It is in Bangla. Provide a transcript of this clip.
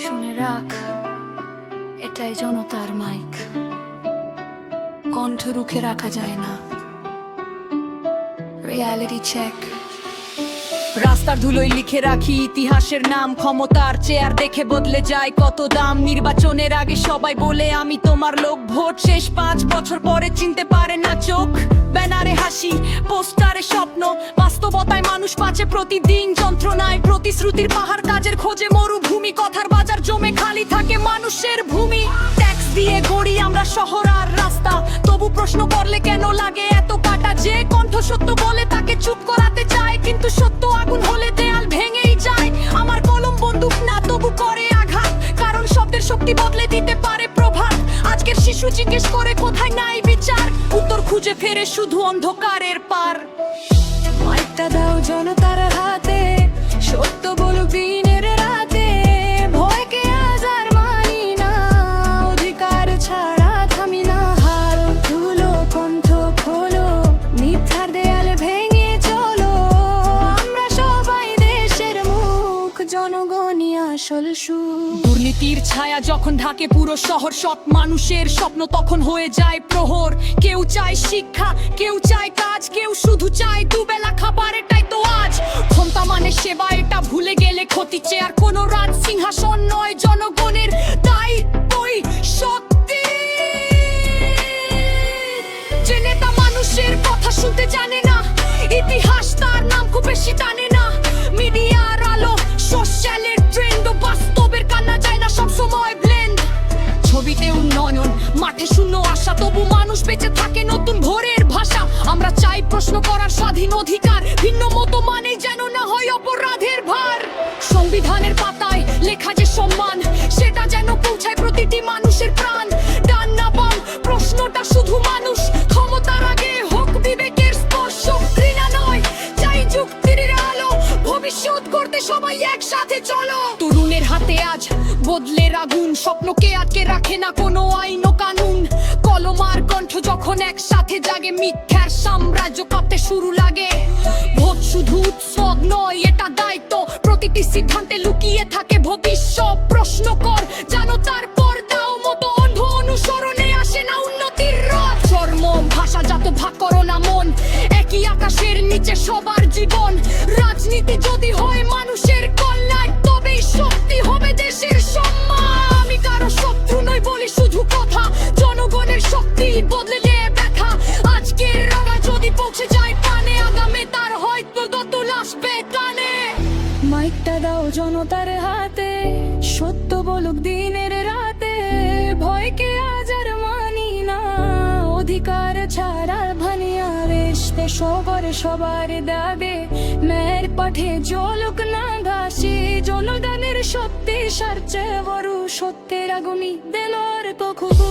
শুনে রাখ, এটাই জনতার মাইক। কণ্ঠ রুখে রাখা যায় না। Reality check. রাস্তার ধুলোয় লিখে রাখি ইতিহাসের নাম, ক্ষমতার চেয়ার দেখে বদলে যায় কত দাম। নির্বাচনের আগে সবাই বলে আমি তোমার লোক, ভোট শেষ 5 বছর পরে চিনতে পারে না চোখ। ব্যানারে হাসি, পোস্টারে স্বপ্ন, বাস্তবতায় মানুষ বাঁচে প্রতিদিন যন্ত্রণায়। প্রতিশ্রুতির পাহাড়, কাজের খোঁজে মরুভূমি, কথার বাজার জমে খালি থাকে মানুষের ভূমি। ট্যাক্স দিয়ে গড়ি আমরা শহর আর রাস্তা, তবু প্রশ্ন করলে কেন লাগে এত কাটা? যে কণ্ঠ সত্য বলে তাকে চুপ করাতে চায়, কিন্তু সত্য আগুন হলে দেয়াল ভেঙেই যায়। আমার কলম বন্দুক না, তবু করে আঘাত, কারণ শব্দের শক্তি বদলে দিতে পারে প্রভাত। আজকের শিশু জিজ্ঞেস করে কোথায় নাই বিচার, উত্তর খুঁজে ফেরে শুধু অন্ধকারের পার। মাইকটা দাও জনতার হাতে, সত্য বলুক দিনের রাতে। ভয়কে আজ আর মানি না, অধিকার ছাড়া থামি না হাল। ধুলো কণ্ঠ খোলো, মিথ্যার দেয়াল ভেঙে চলো। আমরা সবাই দেশের মুখ, জনগণই আসল সুখ। দুর্নীতির ছায়া যখন ঢাকে পুরো শহর, সৎ মানুষের স্বপ্ন তখন হয়ে যায় প্রহর। কেউ চায় শিক্ষা, কেউ চায় কাজ, কেউ শুধু চায় দুবেলা খাবার। এটাই তো আজ ক্ষমতা মানে সেবা, এটা ভুলে গেলে ক্ষতি। চেয়ার কোনো রাজ সিংহাসন নয়, জনগণের দায়িত্বই শক্তি। যে নেতা মানুষের কথা শুনতে জানে না, ইতিহাস তার নাম খুব বেশি টানে না। মিডিয়ার আলো, সোশ্যালের ট্রেন্ড ও বাস্তবের কান্না যায় না সব সময় ব্লেন্ড। ছবিতে উন্নয়ন, মাঠে শূন্য আশা, তবু মানুষ বেঁচে থাকে নতুন ভোরের ভাষা। আমরা চাই প্রশ্ন করার স্বাধীন অধিকার, ভিন্ন মতো মানে যেন না হয় অপরাধের ভার। সংবিধানের পাতায় লেখা যে সম্মান, সেটা যেন পৌঁছায় প্রতিটি মানুষের প্রাণ। ডান না বাম, প্রশ্নটা শুধু মানুষ। ক্ষমতার আগে হোক বিবেকের স্পর্শ, ঘৃণা নয়, চাই যুক্তির আলো। ভবিষ্যৎ করতে সবাই একসাথে চলো। তরুণের হাতে আজ বদলের আগুন, স্বপ্নকে আটকে রাখে না কোনো আইন ও কানুন। কলম আর কণ্ঠ যখন একসাথে জাগে, মিথ্যার সাম্রাজ্য কাঁপতে শুরু লাগে। ভোট শুধু উৎসব নয়, এটা দায়িত্ব। প্রতিটি সিদ্ধান্তে লুকিয়ে থাকে ভবিষ্যৎ। প্রশ্ন কর, জানো তারপর দাও মতো। অন্ধ অনুসরণে আসে না উন্নতির রথ। চর্ম ভাষা যাত ভাগ করো না মন, একই আকাশের নিচে সবার জীবন। রাজনীতি যদি হয় মানুষের কল্যাণ, তবেই শক্তি হবে দেশের সম্মান। আমি কারো শত্রু নই, বলি শুধু কথা। জনগণের শক্তি বদলে দেয় ব্যথা। আজকের রাঙা যদি পৌঁছে যায় কানে, আগামী তার হয়তো দোতল আসবে কানে। মাইকটা দাও জনতার হাতে, সত্য বলুক দিনের রাতে। ভয়কে আজ আর মানি না, অধিকার ছাড়া ভানিয়া বেশ। সবার সবার দাবে, মেয়ের পাঠে জলক না ভাসি। জনদানের শক্তি সারছে বড়, সত্যের আগুনি দেলোর কখবু।